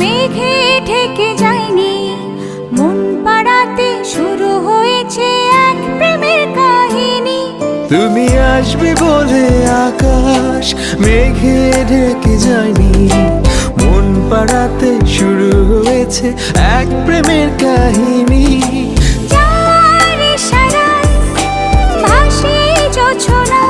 মেঘে ঢেকে যায়নি, মন পাড়াতে শুরু হয়েছে এক প্রেমের কাহিনী। তুমি আসবে বলে আকাশ মেঘে ঢেকে যায়নি, মন পাড়াতে শুরু হয়েছে এক প্রেমের কাহিনী। যার ইশারায় ভাসে জোছনা,